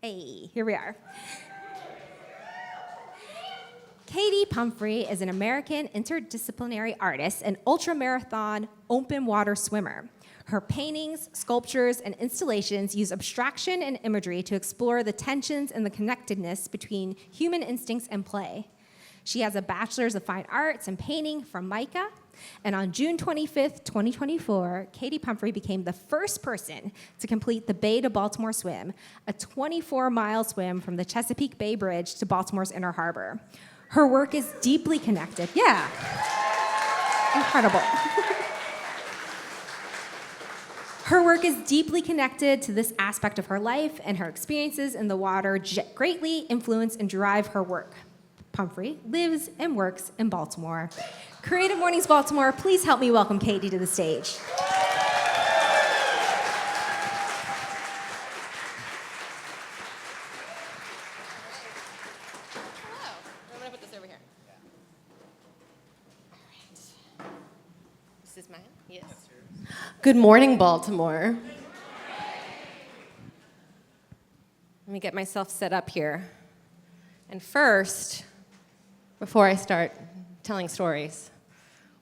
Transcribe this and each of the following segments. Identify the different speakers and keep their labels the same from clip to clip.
Speaker 1: Hey, here we are. Katie Pumphrey is an American interdisciplinary artist and ultramarathon open water swimmer. Her paintings, sculptures, and installations use abstraction and imagery to explore the tensions and the connectedness between human instincts and play. She has a Bachelor's of Fine Arts in Painting from MICA, and on June 25th, 2024, Katie Pumphrey became the first person to complete the Bay to Baltimore swim, a 24-mile swim from the Chesapeake Bay Bridge to Baltimore's Inner Harbor. Her work is deeply connected. Yeah. Incredible. Her work is deeply connected to this aspect of her life, and her experiences in the water greatly influence and drive her work. Pumphrey lives and works in Baltimore. Creative Mornings Baltimore, please help me welcome Katie to the stage.
Speaker 2: Hello. I'm going to put this over here. All right. This is mine? Yes. Good morning, Baltimore. Let me get myself set up here. And first, before I start telling stories,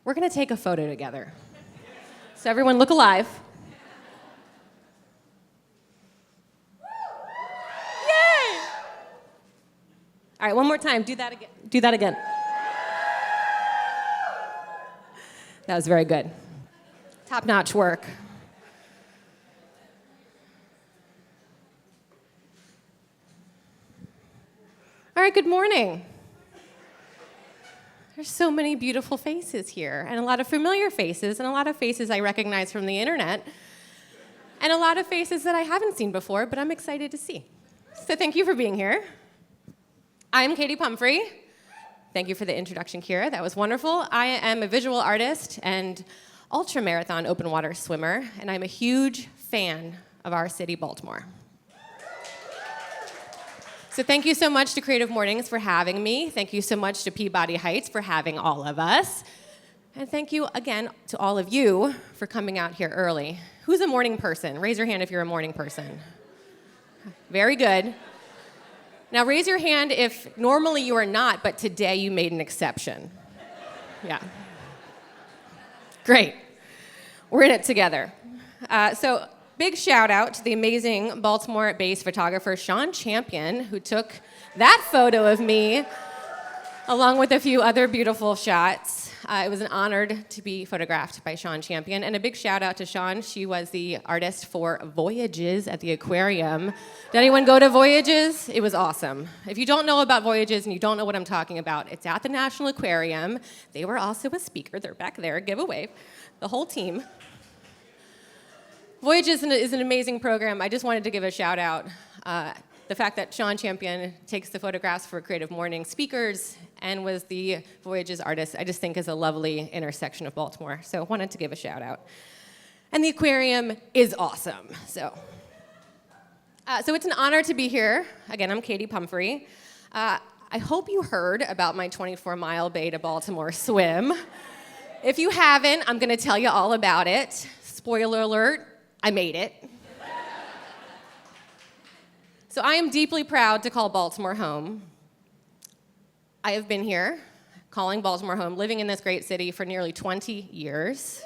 Speaker 2: we're going to take a photo together. So everyone look alive. Yay! All right, one more time. Do that again. Do that again. That was very good. Top-notch work. All right, good morning. There's so many beautiful faces here, and a lot of familiar faces, and a lot of faces I recognize from the internet, and a lot of faces that I haven't seen before, but I'm excited to see. So thank you for being here. I'm Katie Pumphrey. Thank you for the introduction, Kira. That was wonderful. I am a visual artist and ultramarathon open water swimmer, and I'm a huge fan of our city, Baltimore. So thank you so much to Creative Mornings for having me. Thank you so much to Peabody Heights for having all of us. And thank you again to all of you for coming out here early. Who's a morning person? Raise your hand if you're a morning person. Very good. Now raise your hand if normally you are not, but today you made an exception. Yeah. Great. We're in it together. So big shout out to the amazing Baltimore-based photographer Sean Champion, who took that photo of me along with a few other beautiful shots. It was an honor to be photographed by Sean Champion. And a big shout out to Sean. She was the artist for Voyages at the aquarium. Did anyone go to Voyages? It was awesome. If you don't know about Voyages and you don't know what I'm talking about, it's at the National Aquarium. They were also a speaker. They're back there. Give a wave. The whole team. Voyages is an amazing program. I just wanted to give a shout out. The fact that Sean Champion takes the photographs for Creative Morning speakers and was the Voyages artist, I just think is a lovely intersection of Baltimore. So I wanted to give a shout out. And the aquarium is awesome. So it's an honor to be here. Again, I'm Katie Pumphrey. I hope you heard about my 24-mile Bay to Baltimore swim. If you haven't, I'm going to tell you all about it. Spoiler alert, I made it. So I am deeply proud to call Baltimore home. I have been here, calling Baltimore home, living in this great city for nearly 20 years.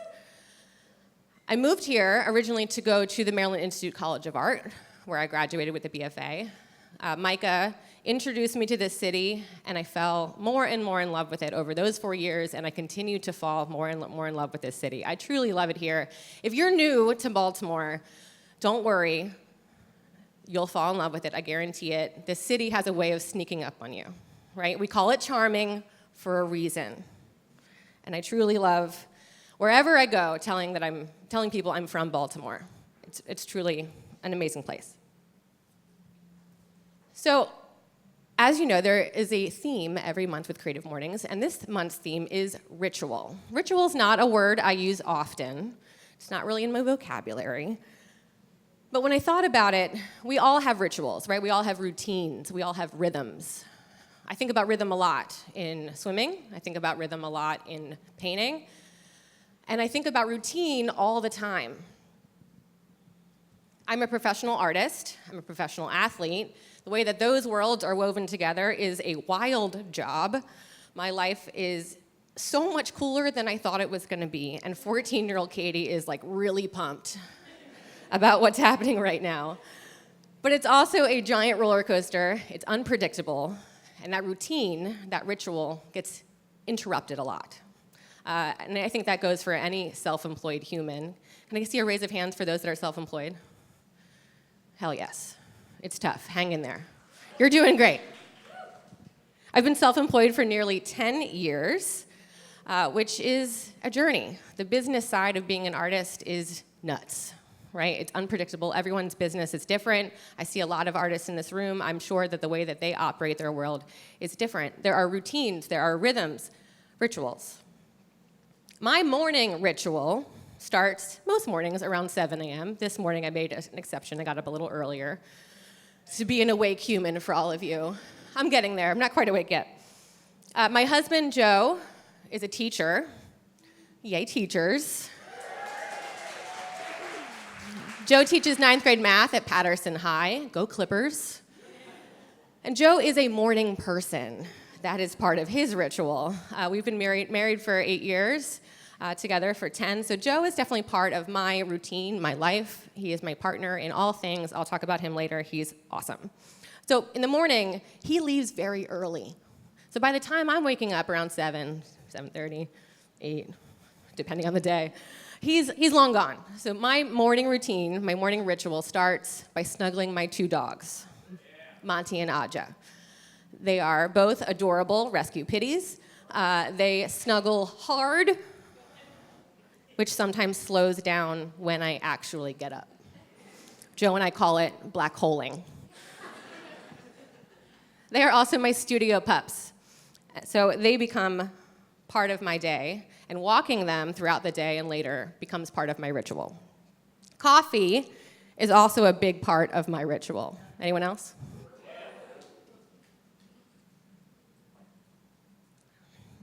Speaker 2: I moved here originally to go to the Maryland Institute College of Art, where I graduated with a BFA. Micah introduced me to this city, and I fell more and more in love with it over those 4 years, and I continue to fall more and more in love with this city. I truly love it here. If you're new to Baltimore, don't worry. You'll fall in love with it, I guarantee it. This city has a way of sneaking up on you, right? We call it charming for a reason. And I truly love, wherever I go, telling people I'm from Baltimore. It's truly an amazing place. So, as you know, there is a theme every month with Creative Mornings, and this month's theme is ritual. Ritual is not a word I use often. It's not really in my vocabulary. But when I thought about it, we all have rituals, right? We all have routines. We all have rhythms. I think about rhythm a lot in swimming. I think about rhythm a lot in painting. And I think about routine all the time. I'm a professional artist. I'm a professional athlete. The way that those worlds are woven together is a wild job. My life is so much cooler than I thought it was going to be, and 14-year-old Katie is like really pumped about what's happening right now. But it's also a giant roller coaster. It's unpredictable, and that routine, that ritual, gets interrupted a lot. And I think that goes for any self-employed human. Can I see a raise of hands for those that are self-employed? Hell yes. It's tough. Hang in there. You're doing great. I've been self-employed for nearly 10 years, which is a journey. The business side of being an artist is nuts, right? It's unpredictable. Everyone's business is different. I see a lot of artists in this room. I'm sure that the way that they operate their world is different. There are routines, there are rhythms, rituals. My morning ritual starts most mornings around 7 a.m. This morning I made an exception. I got up a little earlier to be an awake human for all of you. I'm getting there. I'm not quite awake yet. My husband, Joe, is a teacher. Yay, teachers. Joe teaches 9th grade math at Patterson High. Go Clippers. And Joe is a morning person. That is part of his ritual. We've been married for 8 years, together for 10. So Joe is definitely part of my routine, my life. He is my partner in all things. I'll talk about him later. He's awesome. So in the morning, he leaves very early. So by the time I'm waking up around 7, 7:30, 8, depending on the day, he's long gone. So my morning routine, my morning ritual starts by snuggling my 2 dogs, Monty and Aja. They are both adorable rescue pitties. They snuggle hard, which sometimes slows down when I actually get up. Joe and I call it black holing. They are also my studio pups. So they become part of my day, and walking them throughout the day and later becomes part of my ritual. Coffee is also a big part of my ritual. Anyone else?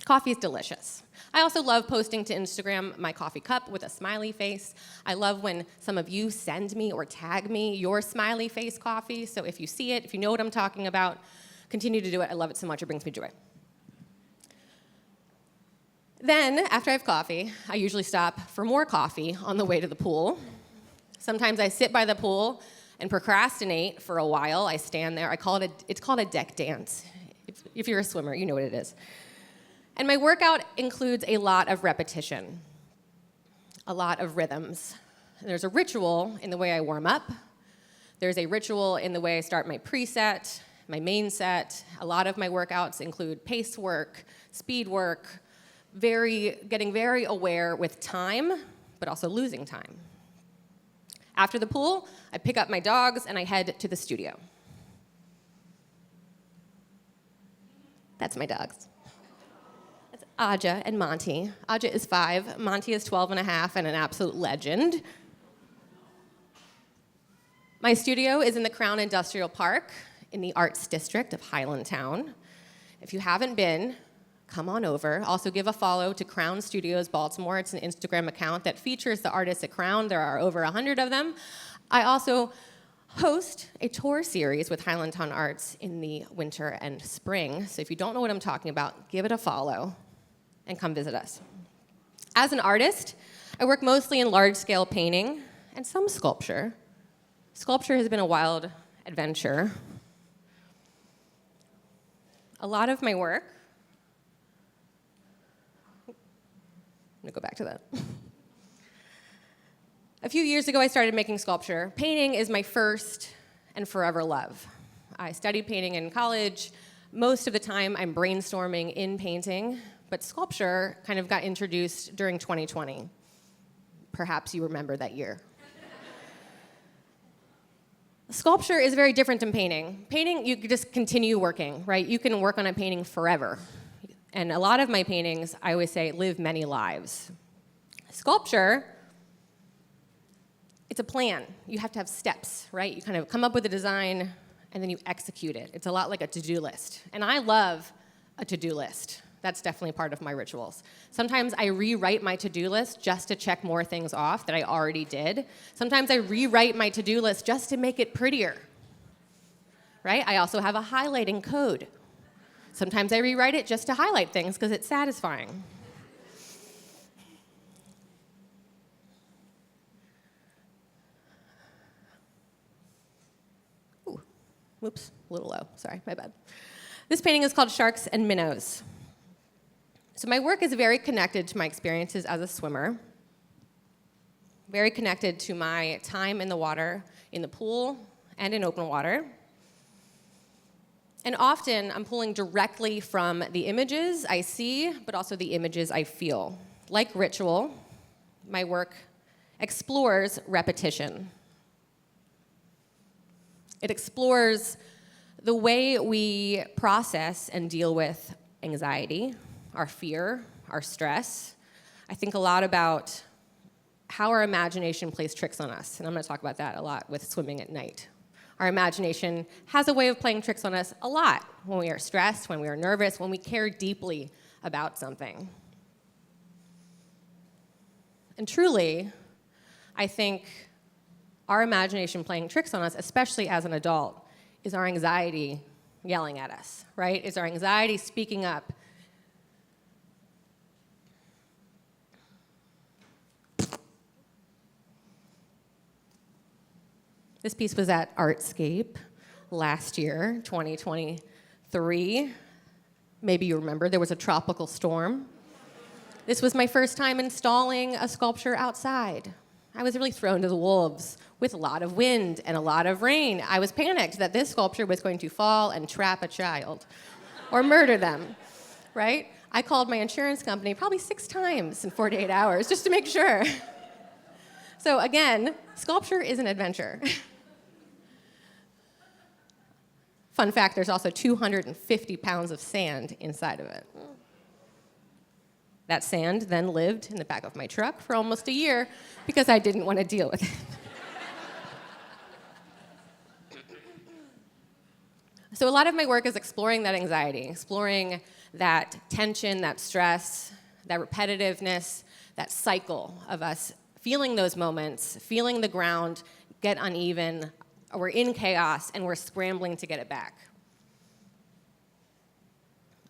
Speaker 2: Coffee is delicious. I also love posting to Instagram my coffee cup with a smiley face. I love when some of you send me or tag me your smiley face coffee. So if you see it, if you know what I'm talking about, continue to do it. I love it so much. It brings me joy. Then, after I have coffee, I usually stop for more coffee on the way to the pool. Sometimes I sit by the pool and procrastinate for a while. I stand there. It's called a deck dance. If you're a swimmer, you know what it is. And my workout includes a lot of repetition, a lot of rhythms. There's a ritual in the way I warm up. There's a ritual in the way I start my preset, my main set. A lot of my workouts include pace work, speed work, getting very aware with time, but also losing time. After the pool, I pick up my dogs and I head to the studio. That's my dogs. Aja and Monty. Aja is 5, Monty is 12 and a half, and an absolute legend. My studio is in the Crown Industrial Park in the Arts District of Highlandtown. If you haven't been, come on over. Also give a follow to Crown Studios Baltimore. It's an Instagram account that features the artists at Crown. There are over 100 of them. I also host a tour series with Highlandtown Arts in the winter and spring. So if you don't know what I'm talking about, give it a follow and come visit us. As an artist, I work mostly in large-scale painting and some sculpture. Sculpture has been a wild adventure. A lot of my work, I'm gonna go back to that. A few years ago, I started making sculpture. Painting is my first and forever love. I studied painting in college. Most of the time, I'm brainstorming in painting, but sculpture kind of got introduced during 2020. Perhaps you remember that year. Sculpture is very different than painting. Painting, you could just continue working, right? You can work on a painting forever. And a lot of my paintings, I always say, live many lives. Sculpture, it's a plan. You have to have steps, right? You kind of come up with a design, and then you execute it. It's a lot like a to-do list. And I love a to-do list. That's definitely part of my rituals. Sometimes I rewrite my to-do list just to check more things off that I already did. Sometimes I rewrite my to-do list just to make it prettier, right? I also have a highlighting code. Sometimes I rewrite it just to highlight things because it's satisfying. Ooh, whoops, a little low, sorry, my bad. This painting is called Sharks and Minnows. So my work is very connected to my experiences as a swimmer, very connected to my time in the water, in the pool, and in open water. And often I'm pulling directly from the images I see, but also the images I feel. Like ritual, my work explores repetition. It explores the way we process and deal with anxiety, our fear, our stress. I think a lot about how our imagination plays tricks on us, and I'm going to talk about that a lot with swimming at night. Our imagination has a way of playing tricks on us a lot when we are stressed, when we are nervous, when we care deeply about something. And truly, I think our imagination playing tricks on us, especially as an adult, is our anxiety yelling at us, right? Is our anxiety speaking up. This piece was at Artscape last year, 2023. Maybe you remember, there was a tropical storm. This was my first time installing a sculpture outside. I was really thrown to the wolves with a lot of wind and a lot of rain. I was panicked that this sculpture was going to fall and trap a child or murder them, right? I called my insurance company probably 6 times in 48 hours just to make sure. So again, sculpture is an adventure. Fun fact, there's also 250 pounds of sand inside of it. That sand then lived in the back of my truck for almost a year because I didn't want to deal with it. So a lot of my work is exploring that anxiety, exploring that tension, that stress, that repetitiveness, that cycle of us feeling those moments, feeling the ground get uneven, we're in chaos, and we're scrambling to get it back.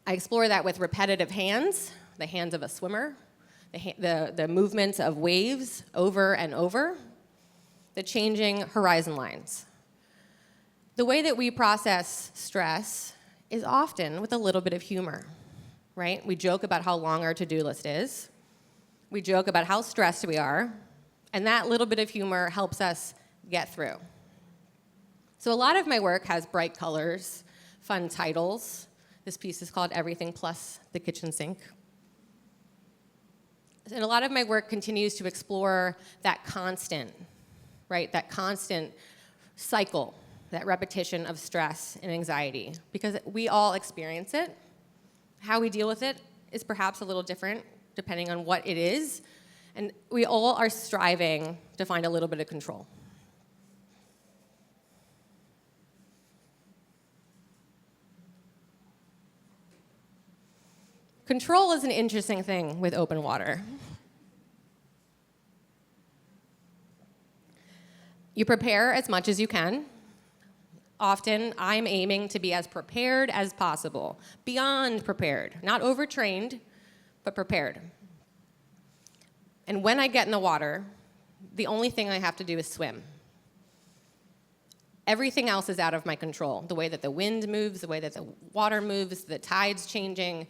Speaker 2: I explore that with repetitive hands, the hands of a swimmer, the movements of waves over and over, the changing horizon lines. The way that we process stress is often with a little bit of humor, right? We joke about how long our to-do list is. We joke about how stressed we are, and that little bit of humor helps us get through. So a lot of my work has bright colors, fun titles. This piece is called Everything Plus the Kitchen Sink. And a lot of my work continues to explore that constant, right? That constant cycle, that repetition of stress and anxiety, because we all experience it. How we deal with it is perhaps a little different depending on what it is, and we all are striving to find a little bit of control. Control is an interesting thing with open water. You prepare as much as you can. Often, I'm aiming to be as prepared as possible, beyond prepared, not overtrained, but prepared. And when I get in the water, the only thing I have to do is swim. Everything else is out of my control. The way that the wind moves, the way that the water moves, the tides changing,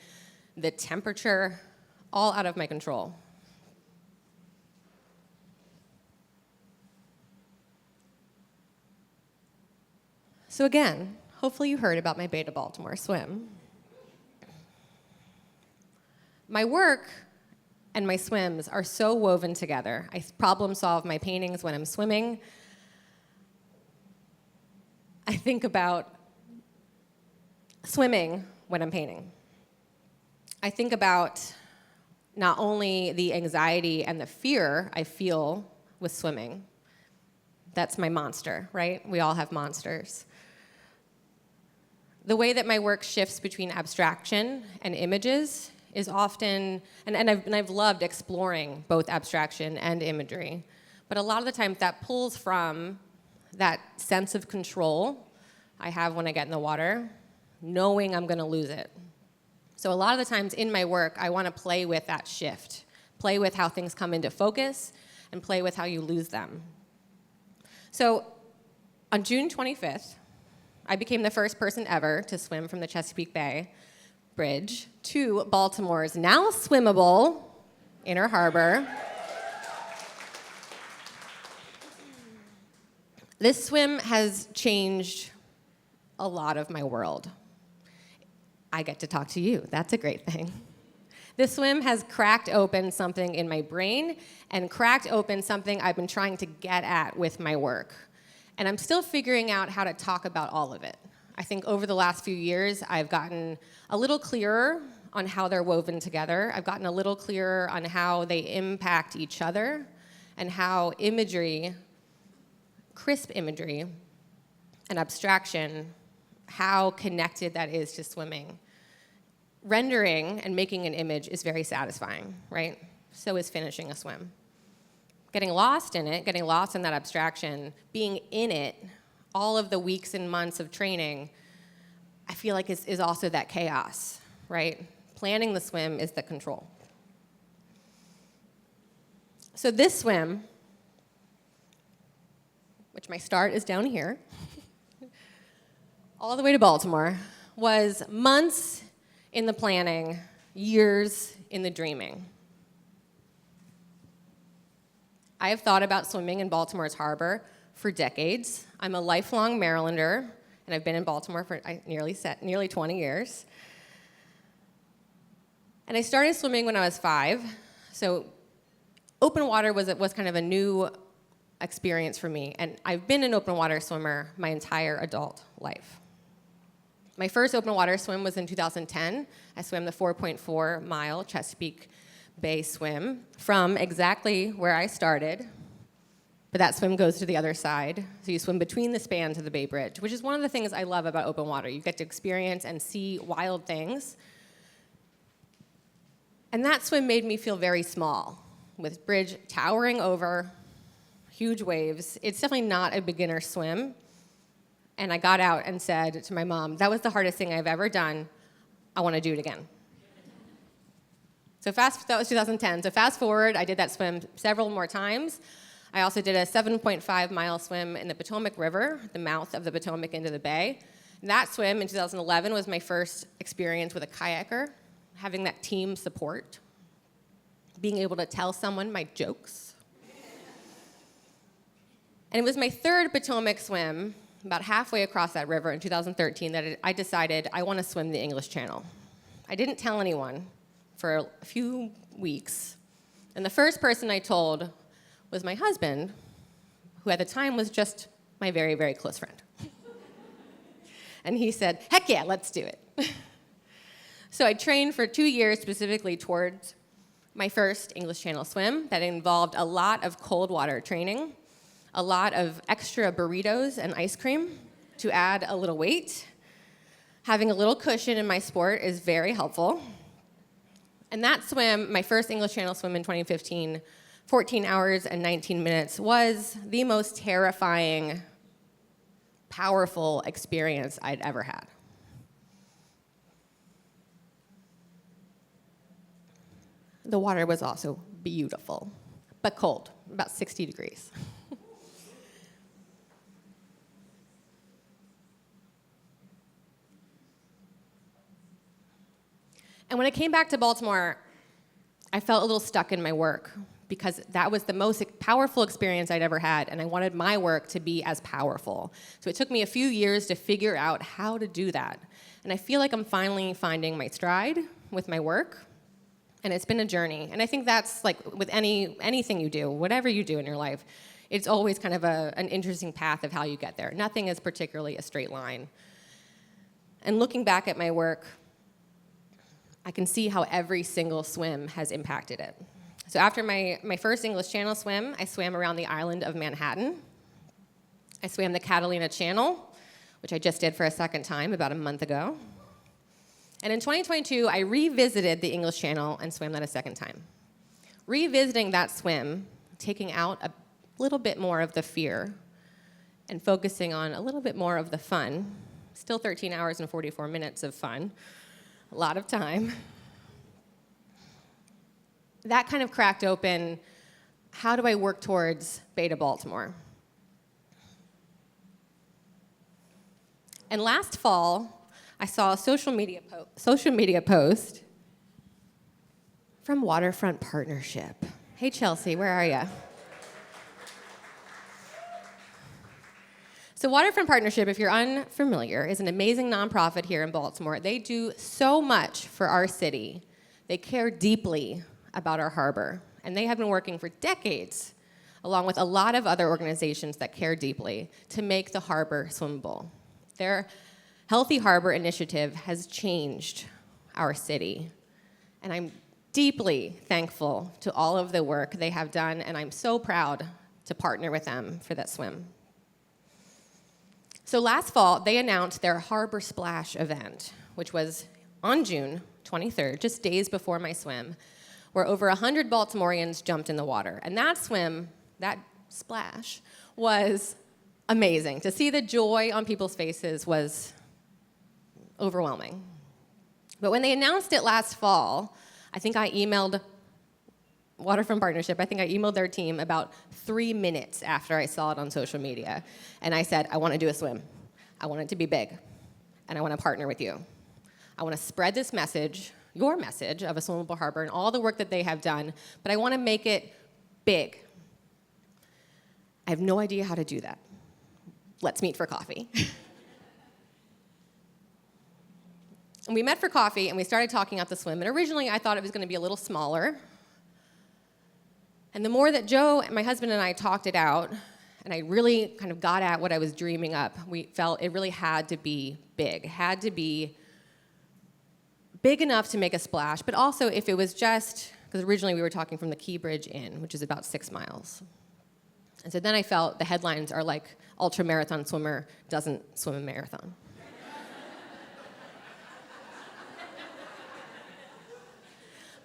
Speaker 2: the temperature, all out of my control. So again, hopefully you heard about my Beta Baltimore swim. My work and my swims are so woven together. I problem solve my paintings when I'm swimming. I think about swimming when I'm painting. I think about not only the anxiety and the fear I feel with swimming. That's my monster, right? We all have monsters. The way that my work shifts between abstraction and images is often, and I've loved exploring both abstraction and imagery, but a lot of the times that pulls from that sense of control I have when I get in the water, knowing I'm going to lose it. So a lot of the times in my work, I want to play with that shift, play with how things come into focus, and play with how you lose them. So on June 25th, I became the first person ever to swim from the Chesapeake Bay Bridge to Baltimore's now swimmable Inner Harbor. This swim has changed a lot of my world. I get to talk to you. That's a great thing. This swim has cracked open something in my brain and cracked open something I've been trying to get at with my work. And I'm still figuring out how to talk about all of it. I think over the last few years, I've gotten a little clearer on how they're woven together. I've gotten a little clearer on how they impact each other and how imagery, crisp imagery, and abstraction, how connected that is to swimming. Rendering and making an image is very satisfying, right? So is finishing a swim. Getting lost in it, getting lost in that abstraction, being in it, all of the weeks and months of training, I feel like is also that chaos, right? Planning the swim is the control. So this swim, which my start is down here, all the way to Baltimore, was months in the planning, years in the dreaming. I have thought about swimming in Baltimore's harbor for decades. I'm a lifelong Marylander, and I've been in Baltimore for nearly 20 years. And I started swimming when I was 5, so open water was kind of a new experience for me, and I've been an open water swimmer my entire adult life. My first open water swim was in 2010. I swam the 4.4-mile Chesapeake Bay swim from exactly where I started, but that swim goes to the other side. So you swim between the spans of the Bay Bridge, which is one of the things I love about open water. You get to experience and see wild things. And that swim made me feel very small, with bridge towering over, huge waves. It's definitely not a beginner swim. And I got out and said to my mom, that was the hardest thing I've ever done. I want to do it again. So that was 2010. So fast forward, I did that swim several more times. I also did a 7.5-mile swim in the Potomac River, the mouth of the Potomac into the bay. And that swim in 2011 was my first experience with a kayaker, having that team support, being able to tell someone my jokes. And it was my third Potomac swim, about halfway across that river in 2013, that I decided I want to swim the English Channel. I didn't tell anyone for a few weeks. And the first person I told was my husband, who at the time was just my very, very close friend. And he said, heck yeah, let's do it. So I trained for 2 years specifically towards my first English Channel swim that involved a lot of cold water training, a lot of extra burritos and ice cream to add a little weight. Having a little cushion in my sport is very helpful. And that swim, my first English Channel swim in 2015, 14 hours and 19 minutes, was the most terrifying, powerful experience I'd ever had. The water was also beautiful, but cold, about 60 degrees. And when I came back to Baltimore, I felt a little stuck in my work because that was the most powerful experience I'd ever had, and I wanted my work to be as powerful. So it took me a few years to figure out how to do that. And I feel like I'm finally finding my stride with my work, and it's been a journey. And I think that's like with anything you do, whatever you do in your life, it's always kind of an interesting path of how you get there. Nothing is particularly a straight line. And looking back at my work, I can see how every single swim has impacted it. So after my first English Channel swim, I swam around the island of Manhattan. I swam the Catalina Channel, which I just did for a second time about a month ago. And in 2022, I revisited the English Channel and swam that a second time. Revisiting that swim, taking out a little bit more of the fear and focusing on a little bit more of the fun. Still 13 hours and 44 minutes of fun, a lot of time. That kind of cracked open, how do I work towards Beta Baltimore? And last fall, I saw a social media post from Waterfront Partnership. Hey, Chelsea, where are you? So Waterfront Partnership, if you're unfamiliar, is an amazing nonprofit here in Baltimore. They do so much for our city. They care deeply about our harbor, and they have been working for decades, along with a lot of other organizations that care deeply, to make the harbor swimmable. Their Healthy Harbor initiative has changed our city, and I'm deeply thankful to all of the work they have done, and I'm so proud to partner with them for that swim. So last fall, they announced their Harbor Splash event, which was on June 23rd, just days before my swim, where over 100 Baltimoreans jumped in the water. And that swim, that splash, was amazing. To see the joy on people's faces was overwhelming. But when they announced it last fall, I think I emailed Waterfront Partnership, I think I emailed their team about 3 minutes after I saw it on social media. And I said, I want to do a swim. I want it to be big. And I want to partner with you. I want to spread this message, your message of a swimmable harbor and all the work that they have done, but I want to make it big. I have no idea how to do that. Let's meet for coffee. And we met for coffee, and we started talking about the swim. And originally, I thought it was going to be a little smaller. And the more that Joe, my husband, and I talked it out, and I really kind of got at what I was dreaming up, we felt it really had to be big. It had to be big enough to make a splash, but also if it was just, because originally we were talking from the Key Bridge in, which is about 6 miles. And so then I felt the headlines are like, ultra-marathon swimmer doesn't swim a marathon.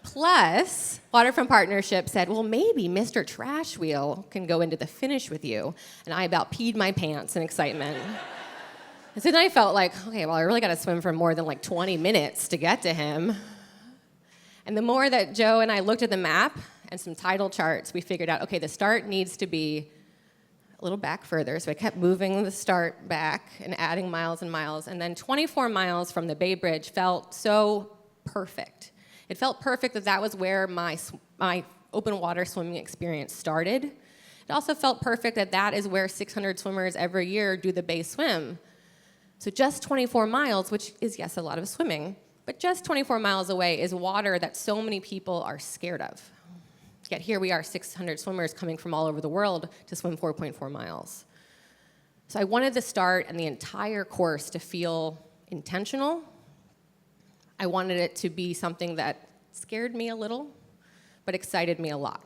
Speaker 2: Plus, Waterfront Partnership said, well, maybe Mr. Trash Wheel can go into the finish with you. And I about peed my pants in excitement. And so then I felt like, okay, well, I really got to swim for more than like 20 minutes to get to him. And the more that Joe and I looked at the map and some tidal charts, we figured out, okay, the start needs to be a little back further. So I kept moving the start back and adding miles and miles. And then 24 miles from the Bay Bridge felt so perfect. It felt perfect that that was where my open water swimming experience started. It also felt perfect that that is where 600 swimmers every year do the Bay swim. So just 24 miles, which is, yes, a lot of swimming, but just 24 miles away is water that so many people are scared of. Yet here we are, 600 swimmers coming from all over the world to swim 4.4 miles. So I wanted the start and the entire course to feel intentional. I wanted it to be something that scared me a little, but excited me a lot.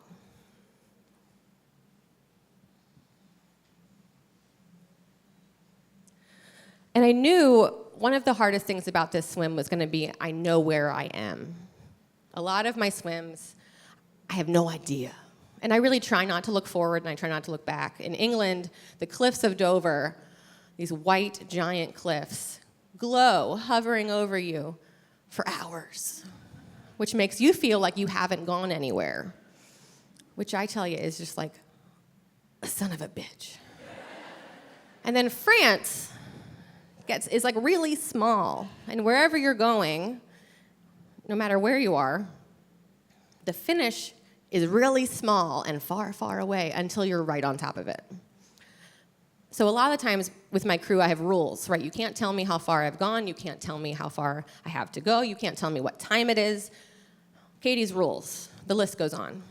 Speaker 2: And I knew one of the hardest things about this swim was going to be, I know where I am. A lot of my swims, I have no idea. And I really try not to look forward and I try not to look back. In England, the cliffs of Dover, these white giant cliffs, glow, hovering over you for hours, which makes you feel like you haven't gone anywhere, which I tell you is just like a son of a bitch. And then France is like really small, and wherever you're going, no matter where you are, the finish is really small and far, far away until you're right on top of it. So a lot of the times with my crew, I have rules, right? You can't tell me how far I've gone. You can't tell me how far I have to go. You can't tell me what time it is. Katie's rules, the list goes on.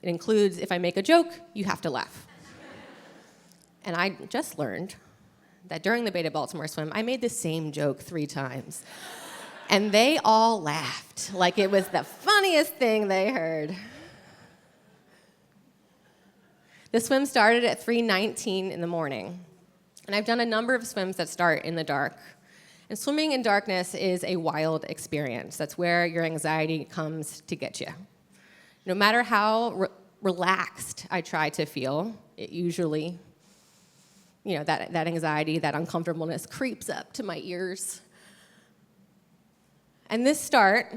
Speaker 2: It includes, if I make a joke, you have to laugh. And I just learned that during the Beta Baltimore swim, I made the same joke 3 times. And they all laughed like it was the funniest thing they heard. The swim started at 3:19 in the morning. And I've done a number of swims that start in the dark. And swimming in darkness is a wild experience. That's where your anxiety comes to get you. No matter how relaxed I try to feel, it usually, that anxiety, that uncomfortableness creeps up to my ears. And this start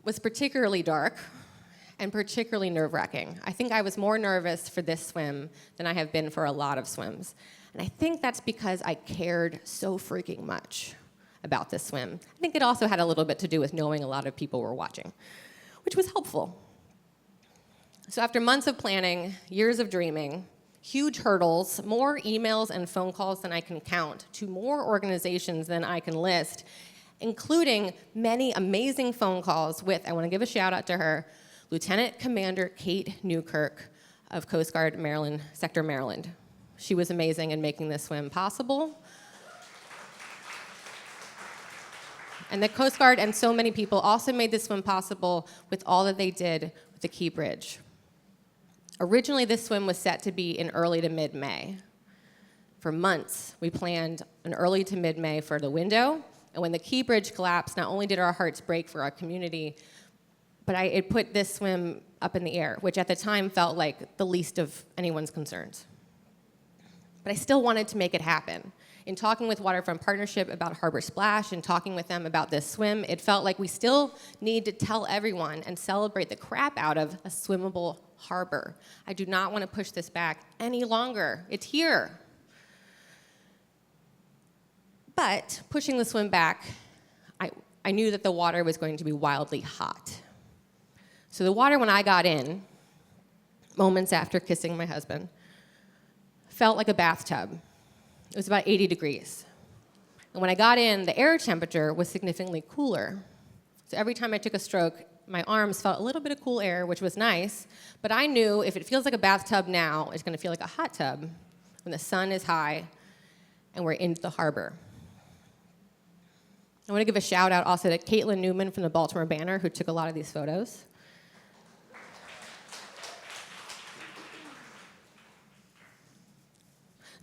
Speaker 2: was particularly dark and particularly nerve-wracking. I think I was more nervous for this swim than I have been for a lot of swims. And I think that's because I cared so freaking much about this swim. I think it also had a little bit to do with knowing a lot of people were watching, which was helpful. So after months of planning, years of dreaming, huge hurdles, more emails and phone calls than I can count, to more organizations than I can list, including many amazing phone calls with, I want to give a shout out to her, Lieutenant Commander Kate Newkirk of Coast Guard Maryland, Sector Maryland. She was amazing in making this swim possible. And the Coast Guard and so many people also made this swim possible with all that they did with the Key Bridge. Originally, this swim was set to be in early to mid-May. For months, we planned an early to mid-May for the window, and when the Key Bridge collapsed, not only did our hearts break for our community, but it put this swim up in the air, which at the time felt like the least of anyone's concerns. But I still wanted to make it happen. In talking with Waterfront Partnership about Harbor Splash and talking with them about this swim, it felt like we still need to tell everyone and celebrate the crap out of a swimmable harbor. I do not want to push this back any longer. It's here. But pushing the swim back, I knew that the water was going to be wildly hot. So the water, when I got in, moments after kissing my husband, felt like a bathtub. It was about 80 degrees. And when I got in, the air temperature was significantly cooler. So every time I took a stroke, my arms felt a little bit of cool air, which was nice, but I knew if it feels like a bathtub now, it's gonna feel like a hot tub when the sun is high and we're in the harbor. I wanna give a shout out also to Caitlin Newman from the Baltimore Banner, who took a lot of these photos.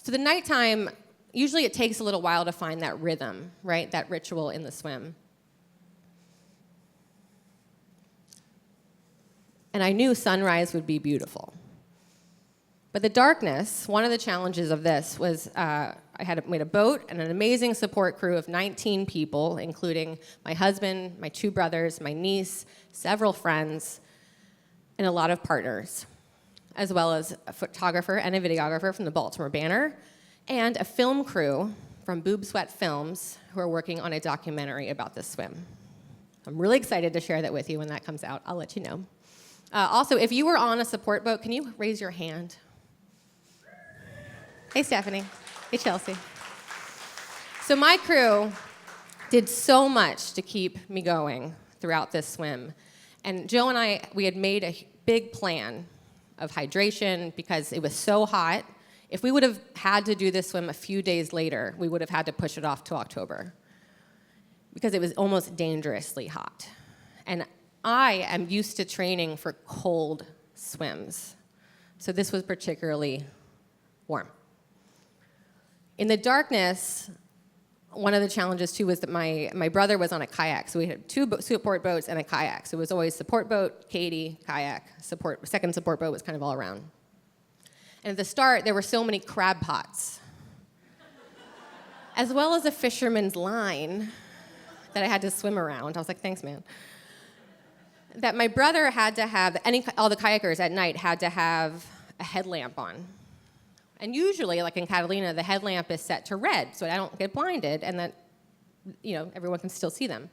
Speaker 2: So the nighttime, usually it takes a little while to find that rhythm, right? That ritual in the swim. And I knew sunrise would be beautiful. But the darkness, one of the challenges of this was I made a boat and an amazing support crew of 19 people, including my husband, my 2 brothers, my niece, several friends, and a lot of partners, as well as a photographer and a videographer from the Baltimore Banner, and a film crew from Boob Sweat Films who are working on a documentary about this swim. I'm really excited to share that with you when that comes out. I'll let you know. Also, if you were on a support boat, can you raise your hand? Hey, Stephanie. Hey, Chelsea. So my crew did so much to keep me going throughout this swim. And Joe and I, we had made a big plan of hydration because it was so hot. If we would have had to do this swim a few days later, we would have had to push it off to October because it was almost dangerously hot. And I am used to training for cold swims, so this was particularly warm. In the darkness, one of the challenges too was that my brother was on a kayak, so we had 2 support boats and a kayak. So it was always support boat, Katie, kayak, second support boat was kind of all around. And at the start, there were so many crab pots, as well as a fisherman's line that I had to swim around. I was like, thanks, man. That my brother had to have, all the kayakers at night had to have a headlamp on. And usually, like in Catalina, the headlamp is set to red, so I don't get blinded, and that everyone can still see them.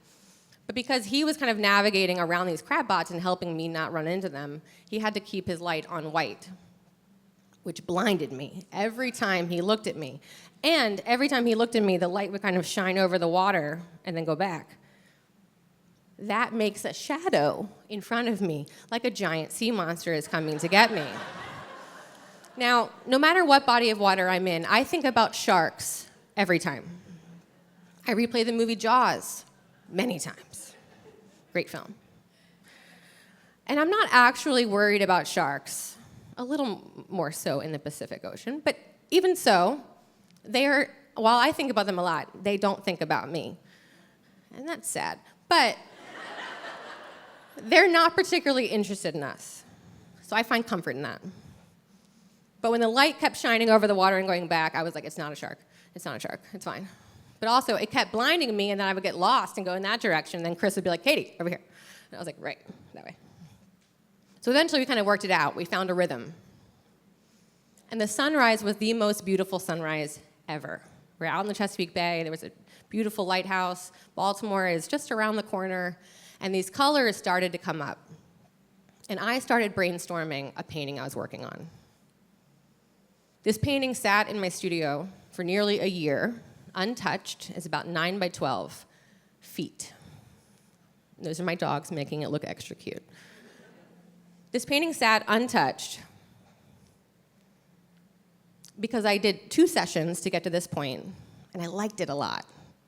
Speaker 2: But because he was kind of navigating around these crab pots and helping me not run into them, he had to keep his light on white, which blinded me every time he looked at me. And every time he looked at me, the light would kind of shine over the water and then go back. That makes a shadow in front of me, like a giant sea monster is coming to get me. Now, no matter what body of water I'm in, I think about sharks every time. I replay the movie Jaws many times. Great film. And I'm not actually worried about sharks, a little more so in the Pacific Ocean, but even so, they are while I think about them a lot, they don't think about me. And that's sad. But they're not particularly interested in us. So I find comfort in that. But when the light kept shining over the water and going back, I was like, it's not a shark. It's not a shark. It's fine. But also, it kept blinding me, and then I would get lost and go in that direction. And then Chris would be like, Katie, over here. And I was like, right, that way. So eventually, we kind of worked it out. We found a rhythm. And the sunrise was the most beautiful sunrise ever. We're out in the Chesapeake Bay. There was a beautiful lighthouse. Baltimore is just around the corner. And these colors started to come up. And I started brainstorming a painting I was working on. This painting sat in my studio for nearly a year, untouched. It's about 9 by 12 feet. Those are my dogs making it look extra cute. This painting sat untouched because I did 2 sessions to get to this point, and I liked it a lot.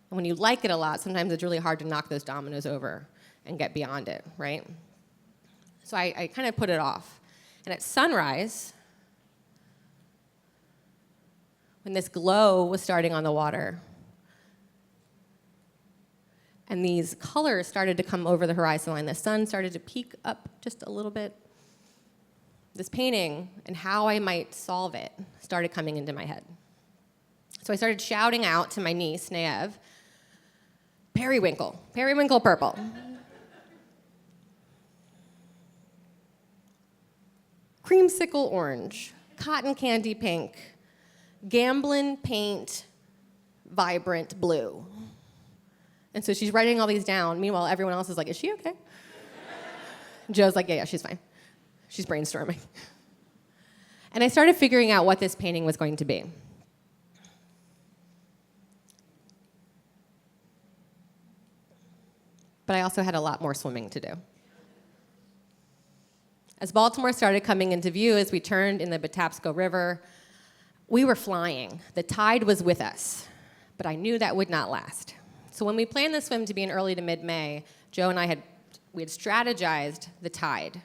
Speaker 2: And when you like it a lot, sometimes it's really hard to knock those dominoes over and get beyond it, right? So I kind of put it off. And at sunrise, when this glow was starting on the water, and these colors started to come over the horizon line, the sun started to peek up just a little bit, this painting and how I might solve it started coming into my head. So I started shouting out to my niece, Naev, periwinkle, periwinkle purple. Creamsicle orange, cotton candy pink, Gamblin paint, vibrant blue. And so she's writing all these down. Meanwhile, everyone else is like, is she okay? Joe's like, yeah, she's fine. She's brainstorming. And I started figuring out what this painting was going to be. But I also had a lot more swimming to do. As Baltimore started coming into view, as we turned in the Patapsco River, we were flying. The tide was with us, but I knew that would not last. So when we planned the swim to be in early to mid-May, Joe and I had strategized the tide.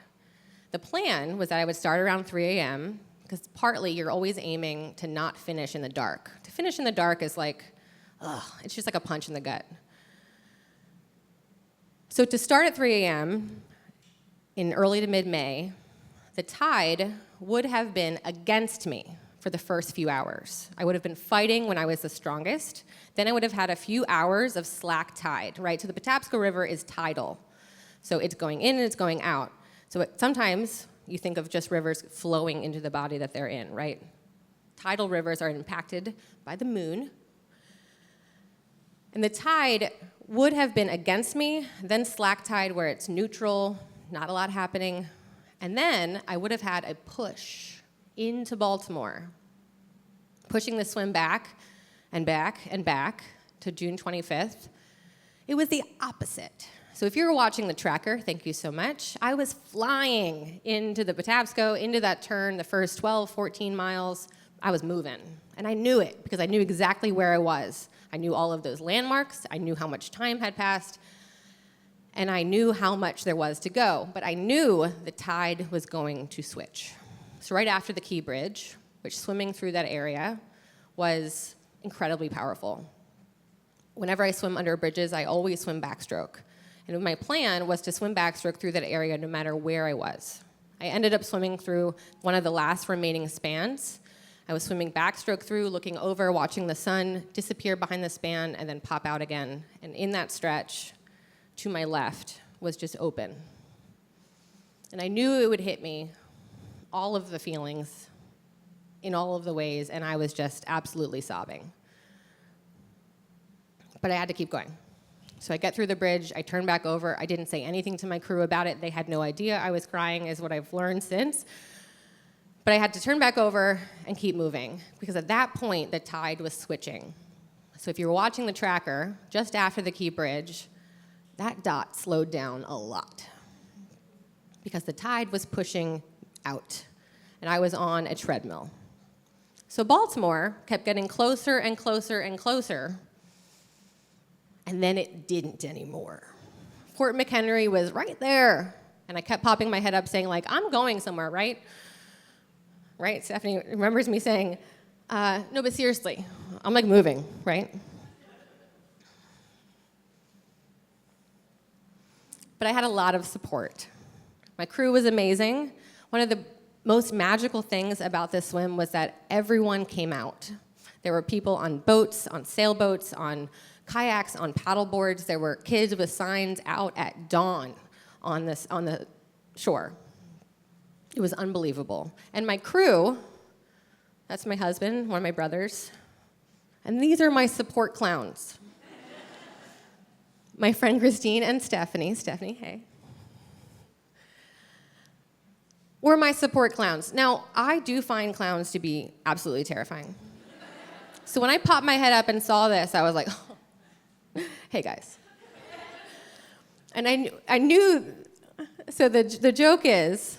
Speaker 2: The plan was that I would start around 3 a.m., because partly you're always aiming to not finish in the dark. To finish in the dark is like, it's just like a punch in the gut. So to start at 3 a.m. in early to mid-May, the tide would have been against me for the first few hours. I would have been fighting when I was the strongest. Then I would have had a few hours of slack tide, right? So the Patapsco River is tidal. So it's going in and it's going out. So sometimes you think of just rivers flowing into the body that they're in, right? Tidal rivers are impacted by the moon. And the tide would have been against me, then slack tide where it's neutral, not a lot happening. And then I would have had a push into Baltimore, pushing the swim back and back and back to June 25th. It was the opposite. So if you're watching the tracker, thank you so much. I was flying into the Patapsco, into that turn, the first 12, 14 miles. I was moving, and I knew it because I knew exactly where I was. I knew all of those landmarks. I knew how much time had passed, and I knew how much there was to go. But I knew the tide was going to switch. So right after the Key Bridge, which swimming through that area was incredibly powerful. Whenever I swim under bridges, I always swim backstroke. And my plan was to swim backstroke through that area no matter where I was. I ended up swimming through one of the last remaining spans. I was swimming backstroke through, looking over, watching the sun disappear behind the span, and then pop out again. And in that stretch, to my left, was just open. And I knew it would hit me, all of the feelings, in all of the ways, and I was just absolutely sobbing. But I had to keep going. So I get through the bridge, I turn back over. I didn't say anything to my crew about it. They had no idea I was crying, is what I've learned since. But I had to turn back over and keep moving, because at that point, the tide was switching. So if you were watching the tracker, just after the Key Bridge, that dot slowed down a lot, because the tide was pushing out, and I was on a treadmill. So Baltimore kept getting closer and closer and closer, and then it didn't anymore. Fort McHenry was right there, and I kept popping my head up saying, like, I'm going somewhere, right? Right? Stephanie remembers me saying, no, but seriously, I'm like moving, right? But I had a lot of support. My crew was amazing. One of the most magical things about this swim was that everyone came out. There were people on boats, on sailboats, on kayaks, on paddleboards. There were kids with signs out at dawn on the shore. It was unbelievable. And my crew, that's my husband, one of my brothers, and these are my support clowns. My friend Christine and Stephanie, hey, were my support clowns. Now, I do find clowns to be absolutely terrifying. So when I popped my head up and saw this, I was like, oh, hey guys. And I knew, so the joke is,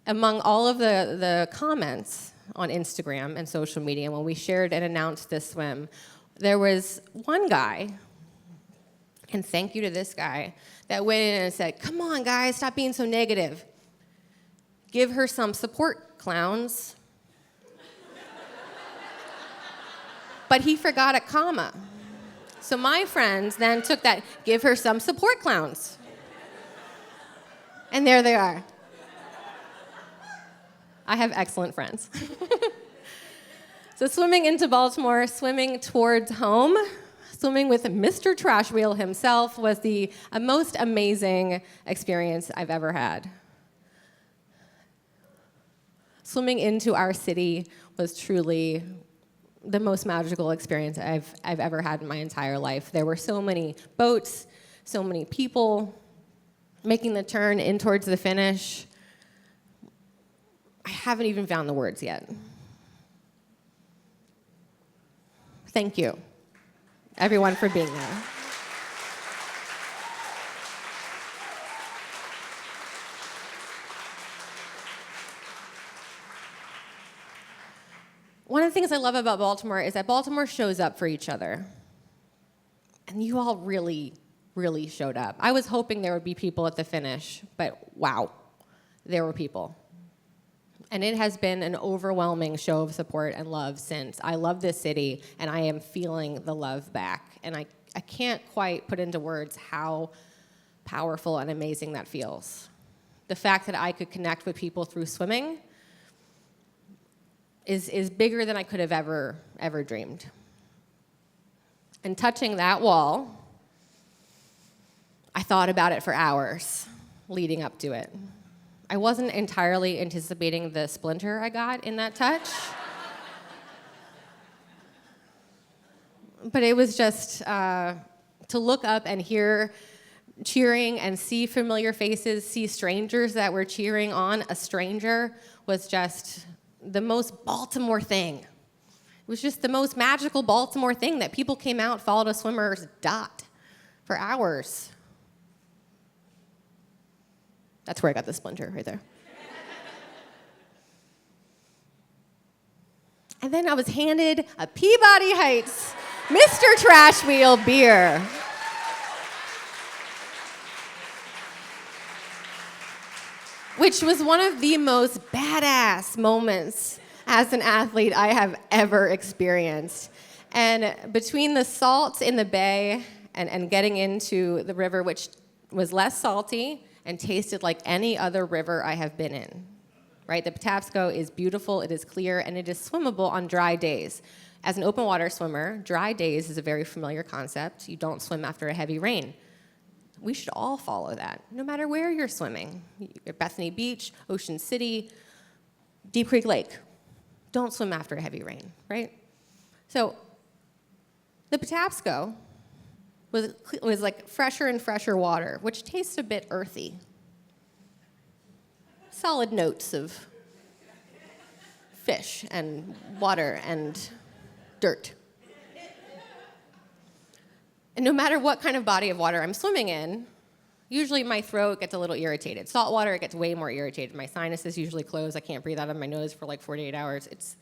Speaker 2: among all of the comments on Instagram and social media, when we shared and announced this swim, there was one guy, and thank you to this guy, that went in and said, come on guys, stop being so negative. Give her some support, clowns. But he forgot a comma. So my friends then took that, give her some support, clowns. And there they are. I have excellent friends. So swimming into Baltimore, swimming towards home, swimming with Mr. Trash Wheel himself was the most amazing experience I've ever had. Swimming into our city was truly the most magical experience I've ever had in my entire life. There were so many boats, so many people making the turn in towards the finish. I haven't even found the words yet. Thank you, everyone, for being there. One of the things I love about Baltimore is that Baltimore shows up for each other. And you all really, really showed up. I was hoping there would be people at the finish, but wow, there were people. And it has been an overwhelming show of support and love since. I love this city, and I am feeling the love back. And I can't quite put into words how powerful and amazing that feels. The fact that I could connect with people through swimming is bigger than I could have ever dreamed. And touching that wall, I thought about it for hours leading up to it. I wasn't entirely anticipating the splinter I got in that touch. But it was just to look up and hear cheering and see familiar faces, see strangers that were cheering on a stranger was just the most Baltimore thing. It was just the most magical Baltimore thing that people came out, followed a swimmer's dot for hours. That's where I got the splinter, right there. And then I was handed a Peabody Heights Mr. Trash Wheel beer. Which was one of the most badass moments as an athlete I have ever experienced. And between the salt in the bay and getting into the river, which was less salty and tasted like any other river I have been in, right? The Patapsco is beautiful, it is clear, and it is swimmable on dry days. As an open water swimmer, dry days is a very familiar concept. You don't swim after a heavy rain. We should all follow that, no matter where you're swimming. Bethany Beach, Ocean City, Deep Creek Lake. Don't swim after a heavy rain, right? So the Patapsco was like fresher and fresher water, which tastes a bit earthy. Solid notes of fish and water and dirt. And no matter what kind of body of water I'm swimming in, usually my throat gets a little irritated. Salt water, it gets way more irritated. My sinuses usually close. I can't breathe out of my nose for like 48 hours. It's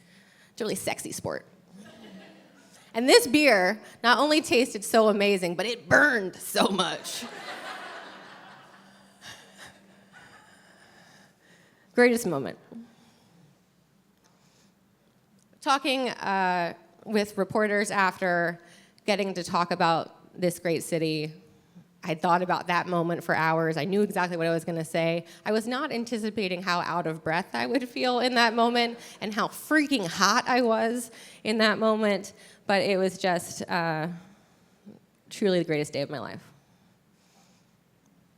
Speaker 2: a really sexy sport. And this beer not only tasted so amazing, but it burned so much. Greatest moment. Talking with reporters after, getting to talk about this great city. I thought about that moment for hours. I knew exactly what I was going to say. I was not anticipating how out of breath I would feel in that moment and how freaking hot I was in that moment. But it was just truly the greatest day of my life.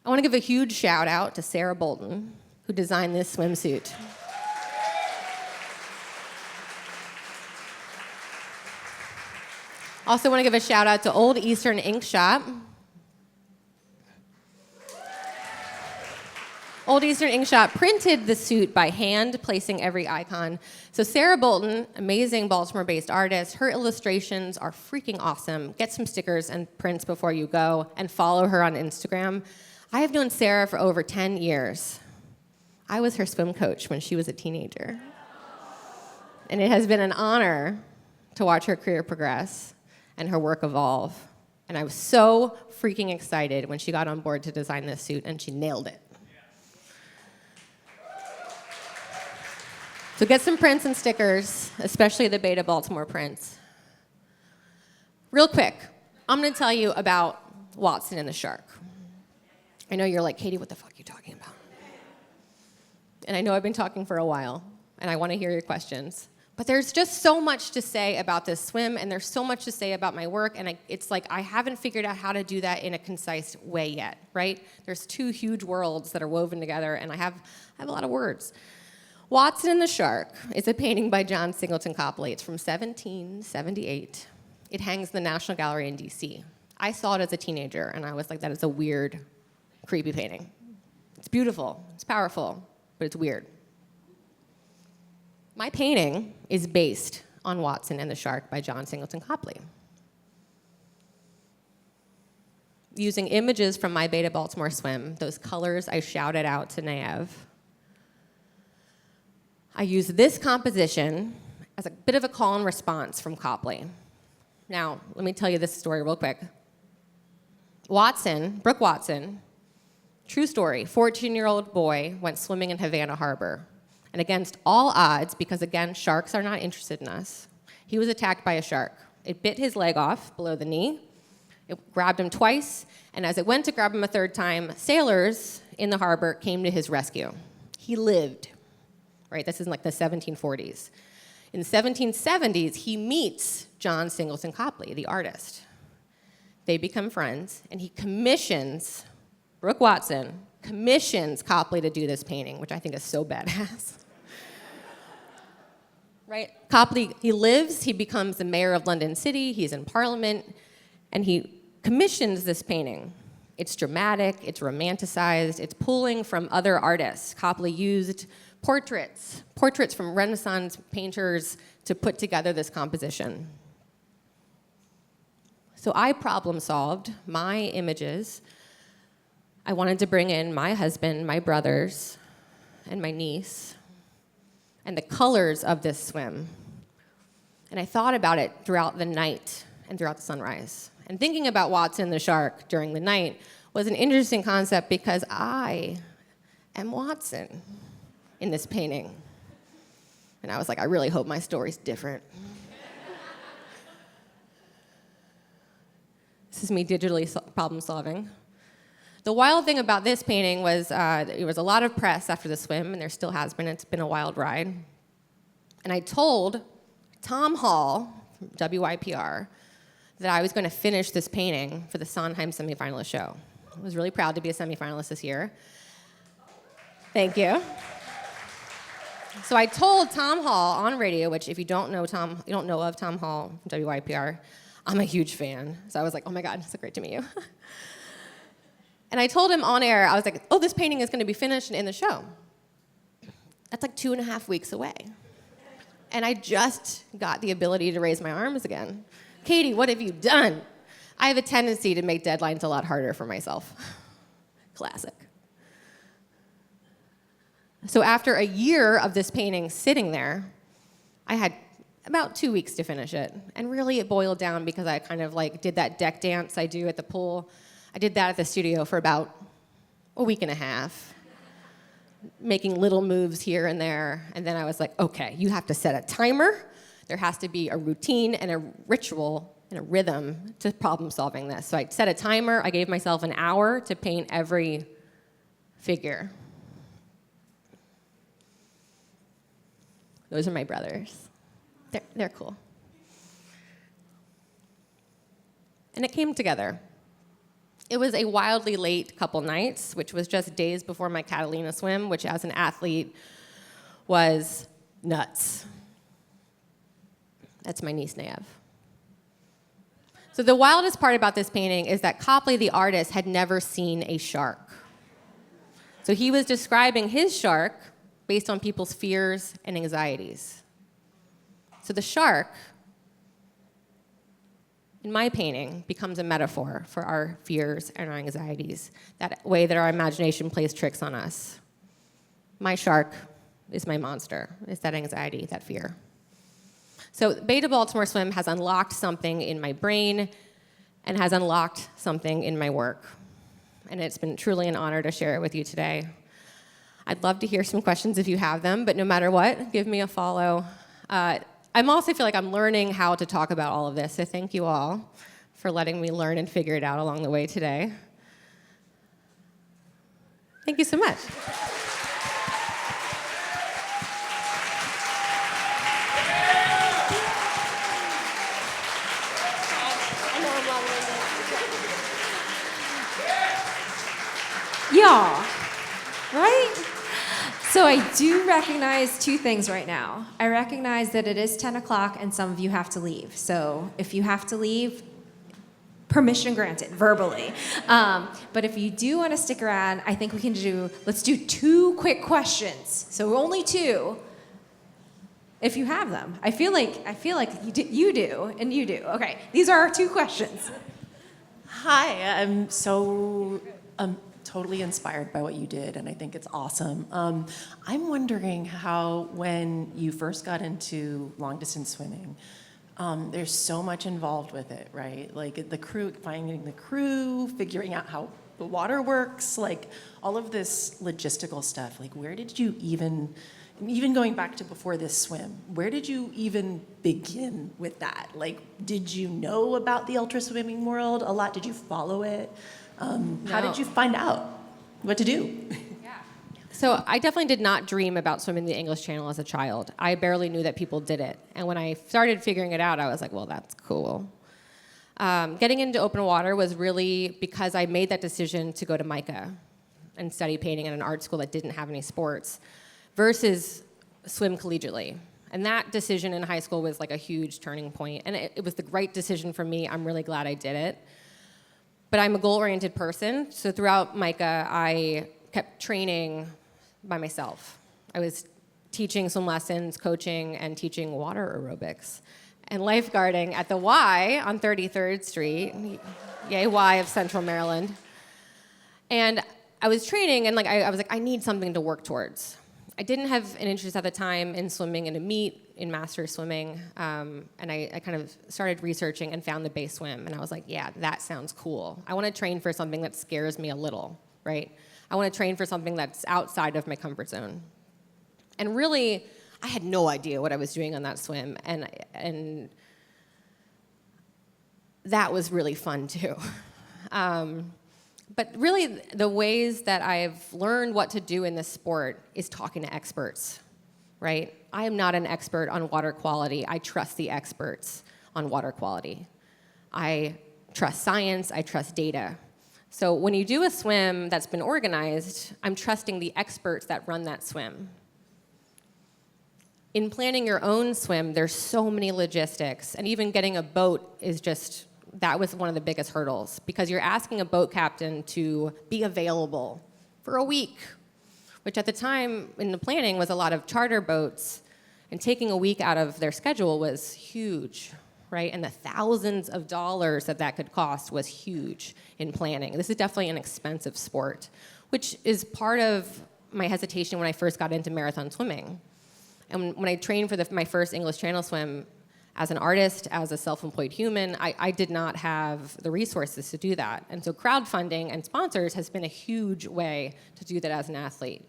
Speaker 2: I want to give a huge shout out to Sarah Bolton, who designed this swimsuit. Also want to give a shout out to Old Eastern Ink Shop. Old Eastern Ink Shop printed the suit by hand, placing every icon. So Sarah Bolton, amazing Baltimore-based artist, her illustrations are freaking awesome. Get some stickers and prints before you go, and follow her on Instagram. I have known Sarah for over 10 years. I was her swim coach when she was a teenager. And it has been an honor to watch her career progress and her work evolve. And I was so freaking excited when she got on board to design this suit, and she nailed it. So get some prints and stickers, especially the Beta Baltimore prints. Real quick, I'm going to tell you about Watson and the shark. I know you're like, Katie, what the fuck are you talking about? And I know I've been talking for a while, and I want to hear your questions. But there's just so much to say about this swim, and there's so much to say about my work, and it's like I haven't figured out how to do that in a concise way yet, right? There's two huge worlds that are woven together, and I have a lot of words. Watson and the Shark is a painting by John Singleton Copley. It's from 1778. It hangs in the National Gallery in DC. I saw it as a teenager, and I was like, that is a weird, creepy painting. It's beautiful, it's powerful, but it's weird. My painting is based on Watson and the Shark by John Singleton Copley. Using images from my Beta Baltimore swim, those colors I shouted out to Nav, I use this composition as a bit of a call and response from Copley. Now, let me tell you this story real quick. Watson, Brooke Watson, true story, 14-year-old boy went swimming in Havana Harbor. And against all odds, because again, sharks are not interested in us, he was attacked by a shark. It bit his leg off below the knee. It grabbed him twice, and as it went to grab him a third time, sailors in the harbor came to his rescue. He lived. Right, this is in like the 1740s. In the 1770s, he meets John Singleton Copley, the artist. They become friends, and he commissions, Brooke Watson commissions Copley to do this painting, which I think is so badass. Right, Copley, he lives, he becomes the mayor of London City, he's in Parliament, and he commissions this painting. It's dramatic, it's romanticized, it's pulling from other artists. Copley used portraits from Renaissance painters to put together this composition. So I problem solved my images. I wanted to bring in my husband, my brothers, and my niece, and the colors of this swim. And I thought about it throughout the night and throughout the sunrise. And thinking about Watson the shark during the night was an interesting concept because I am Watson in this painting. And I was like, I really hope my story's different. This is me digitally problem solving. The wild thing about this painting was there was a lot of press after the swim, and there still has been. It's been a wild ride. And I told Tom Hall from WYPR that I was going to finish this painting for the Sondheim semifinalist show. I was really proud to be a semifinalist this year. Thank you. So I told Tom Hall on radio, which if you don't know of Tom Hall from WYPR, I'm a huge fan. So I was like, oh my God, it's so great to meet you. And I told him on air, I was like, oh, this painting is going to be finished and in the show. That's like 2.5 weeks away. And I just got the ability to raise my arms again. Katie, what have you done? I have a tendency to make deadlines a lot harder for myself. Classic. So after a year of this painting sitting there, I had about 2 weeks to finish it. And really it boiled down because I kind of like did that deck dance I do at the pool. I did that at the studio for about a week and a half, making little moves here and there. And then I was like, okay, you have to set a timer. There has to be a routine and a ritual and a rhythm to problem solving this. So I set a timer. I gave myself an hour to paint every figure. Those are my brothers. They're cool. And it came together. It was a wildly late couple nights, which was just days before my Catalina swim, which as an athlete was nuts. That's my niece, Nev. So the wildest part about this painting is that Copley, the artist, had never seen a shark. So he was describing his shark based on people's fears and anxieties. So the shark, in my painting, becomes a metaphor for our fears and our anxieties, that way that our imagination plays tricks on us. My shark is my monster. It's that anxiety, that fear. So Bay to Baltimore Swim has unlocked something in my brain and has unlocked something in my work. And it's been truly an honor to share it with you today. I'd love to hear some questions if you have them, but no matter what, give me a follow. I also feel like I'm learning how to talk about all of this, so thank you all for letting me learn and figure it out along the way today. Thank you so much.
Speaker 1: Y'all, right? So I do recognize two things right now. I recognize that it is 10 o'clock and some of you have to leave. So if you have to leave, permission granted, verbally. But if you do want to stick around, I think we can let's do 2 quick questions. So only 2, if you have them. I feel like you do, and you do. Okay, these are our 2 questions.
Speaker 3: Hi, I'm so totally inspired by what you did, and I think it's awesome. I'm wondering how, when you first got into long-distance swimming, there's so much involved with it, right? Like the crew, finding the crew, figuring out how the water works, like all of this logistical stuff. Like, where did you even going back to before this swim, where did you even begin with that? Like, did you know about the ultra swimming world a lot? Did you follow it? How did you find out what to do?
Speaker 2: So I definitely did not dream about swimming the English Channel as a child. I barely knew that people did it. And when I started figuring it out, I was like, well, that's cool. Getting into open water was really because I made that decision to go to MICA and study painting at an art school that didn't have any sports versus swim collegiately. And that decision in high school was like a huge turning point. And it was the right decision for me. I'm really glad I did it. But I'm a goal-oriented person, so throughout MICA, I kept training by myself. I was teaching swim lessons, coaching, and teaching water aerobics, and lifeguarding at the Y on 33rd Street, yay Y of Central Maryland. And I was training, and I was like, I need something to work towards. I didn't have an interest at the time in swimming in a meet, in master swimming, and I kind of started researching and found the Bay Swim, and I was like, yeah, that sounds cool. I want to train for something that scares me a little, right? I want to train for something that's outside of my comfort zone. And really, I had no idea what I was doing on that swim, and that was really fun too. But really, the ways that I've learned what to do in this sport is talking to experts, right? I am not an expert on water quality. I trust the experts on water quality. I trust science. I trust data. So when you do a swim that's been organized, I'm trusting the experts that run that swim. In planning your own swim, there's so many logistics, and even getting a boat is just, that was one of the biggest hurdles, because you're asking a boat captain to be available for a week, which at the time in the planning was a lot of charter boats, and taking a week out of their schedule was huge, right? And the thousands of dollars that could cost was huge in planning. This is definitely an expensive sport, which is part of my hesitation when I first got into marathon swimming. And when I trained for my first English Channel swim, as an artist, as a self-employed human, I did not have the resources to do that. And so crowdfunding and sponsors has been a huge way to do that as an athlete.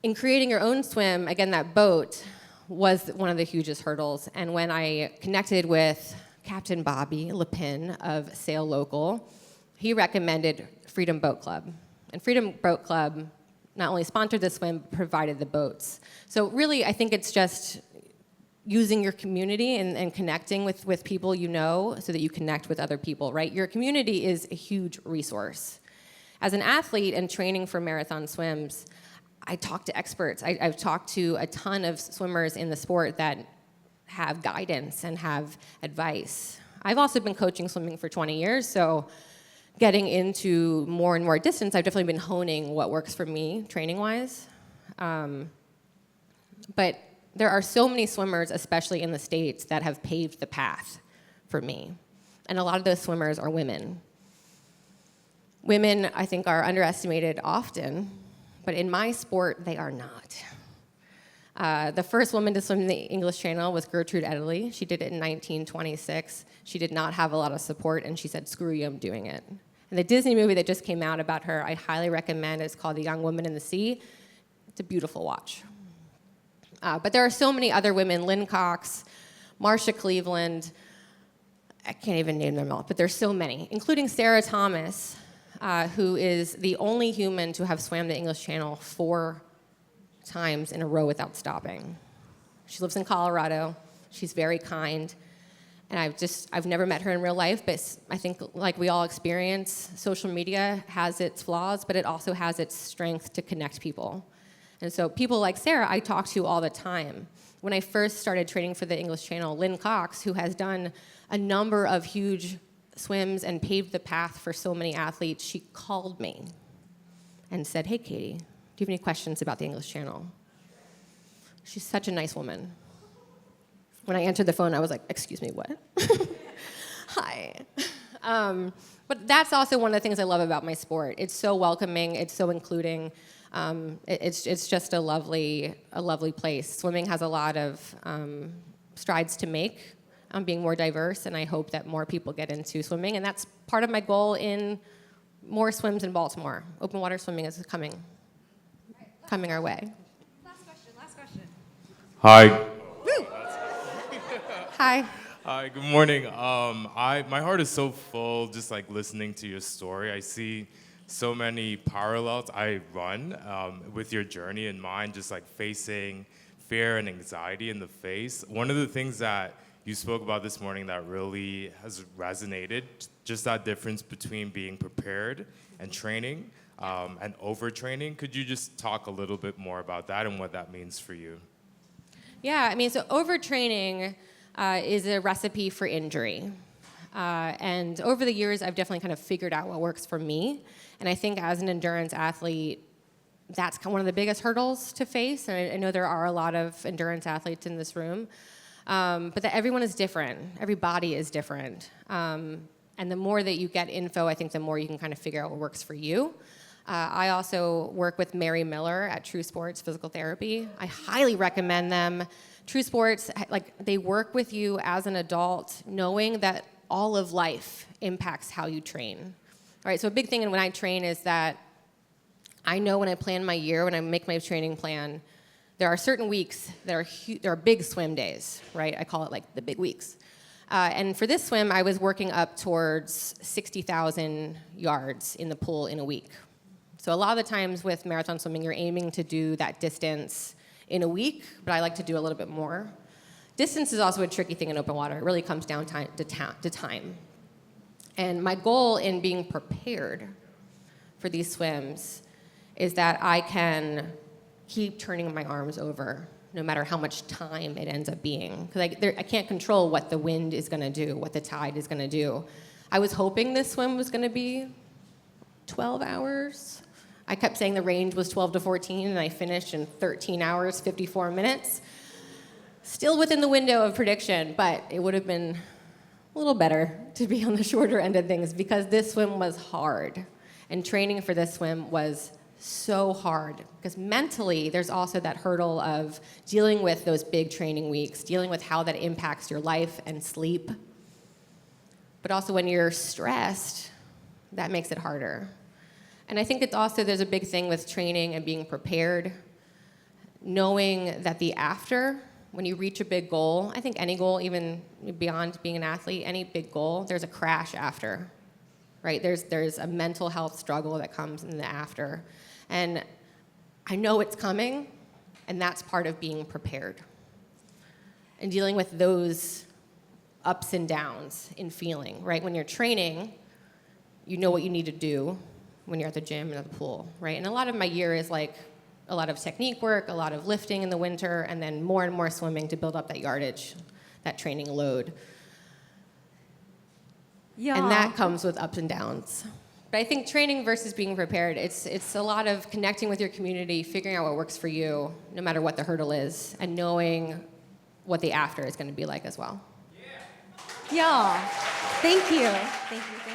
Speaker 2: In creating your own swim, again, that boat, was one of the hugest hurdles. And when I connected with Captain Bobby Lepin of Sail Local, he recommended Freedom Boat Club. And Freedom Boat Club not only sponsored the swim, but provided the boats. So really, I think it's just using your community and connecting with people you know so that you connect with other people, right? Your community is a huge resource. As an athlete and training for marathon swims, I talk to experts. I've talked to a ton of swimmers in the sport that have guidance and have advice. I've also been coaching swimming for 20 years, so getting into more and more distance, I've definitely been honing what works for me training-wise. But there are so many swimmers, especially in the States, that have paved the path for me. And a lot of those swimmers are women. Women, I think, are underestimated often, but in my sport, they are not. The first woman to swim in the English Channel was Gertrude Ederle. She did it in 1926. She did not have a lot of support, and she said, "Screw you, I'm doing it." And the Disney movie that just came out about her, I highly recommend. It's called The Young Woman in the Sea. It's a beautiful watch. But there are so many other women, Lynn Cox, Marsha Cleveland, I can't even name them all, but there's so many, including Sarah Thomas, who is the only human to have swam the English Channel 4 times in a row without stopping. She lives in Colorado. She's very kind. And I've never met her in real life, but I think, like we all experience, social media has its flaws, but it also has its strength to connect people. And so people like Sarah, I talk to all the time. When I first started training for the English Channel, Lynn Cox, who has done a number of huge swims and paved the path for so many athletes, she called me and said, "Hey, Katie, do you have any questions about the English Channel?" She's such a nice woman. When I answered the phone, I was like, "Excuse me, what?" Hi. But that's also one of the things I love about my sport. It's so welcoming. It's so including. It's just a lovely place. Swimming has a lot of strides to make on being more diverse, and I hope that more people get into swimming. And that's part of my goal in more swims in Baltimore. Open water swimming is coming our way.
Speaker 1: Last question.
Speaker 4: Hi.
Speaker 2: Woo! Hi.
Speaker 4: Hi, good morning. My heart is so full just like listening to your story. I see so many parallels. I run with your journey in mind, just like facing fear and anxiety in the face. One of the things that you spoke about this morning that really has resonated, just that difference between being prepared and training and overtraining. Could you just talk a little bit more about that and what that means for you?
Speaker 2: Yeah, I mean, so overtraining is a recipe for injury. And over the years, I've definitely kind of figured out what works for me. And I think as an endurance athlete, that's one of the biggest hurdles to face. And I know there are a lot of endurance athletes in this room. But that everyone is different. Every body is different. And the more that you get info, I think the more you can kind of figure out what works for you. I also work with Mary Miller at True Sports Physical Therapy. I highly recommend them. True Sports, like, they work with you as an adult, knowing that all of life impacts how you train. All right, so a big thing when I train is that I know when I plan my year, when I make my training plan, there are certain weeks that are there are big swim days, right? I call it like the big weeks. And for this swim, I was working up towards 60,000 yards in the pool in a week. So a lot of the times with marathon swimming, you're aiming to do that distance in a week, but I like to do a little bit more. Distance is also a tricky thing in open water. It really comes down to time. And my goal in being prepared for these swims is that I can keep turning my arms over no matter how much time it ends up being. Because I can't control what the wind is going to do, what the tide is going to do. I was hoping this swim was going to be 12 hours. I kept saying the range was 12 to 14, and I finished in 13 hours, 54 minutes. Still within the window of prediction, but it would have been a little better to be on the shorter end of things because this swim was hard. And training for this swim was so hard because mentally there's also that hurdle of dealing with those big training weeks, dealing with how that impacts your life and sleep. But also when you're stressed, that makes it harder. And I think it's also, there's a big thing with training and being prepared, knowing that the after, when you reach a big goal, I think any goal, even beyond being an athlete, any big goal, there's a crash after, right? There's a mental health struggle that comes in the after. And I know it's coming, and that's part of being prepared. And dealing with those ups and downs in feeling, right? When you're training, you know what you need to do when you're at the gym and at the pool, right? And a lot of my year is like a lot of technique work, a lot of lifting in the winter, and then more and more swimming to build up that yardage, that training load.
Speaker 1: Yeah.
Speaker 2: And that comes with ups and downs. But I think training versus being prepared, it's a lot of connecting with your community, figuring out what works for you, no matter what the hurdle is, and knowing what the after is going to be like as well.
Speaker 1: Yeah. Thank you. Thank you.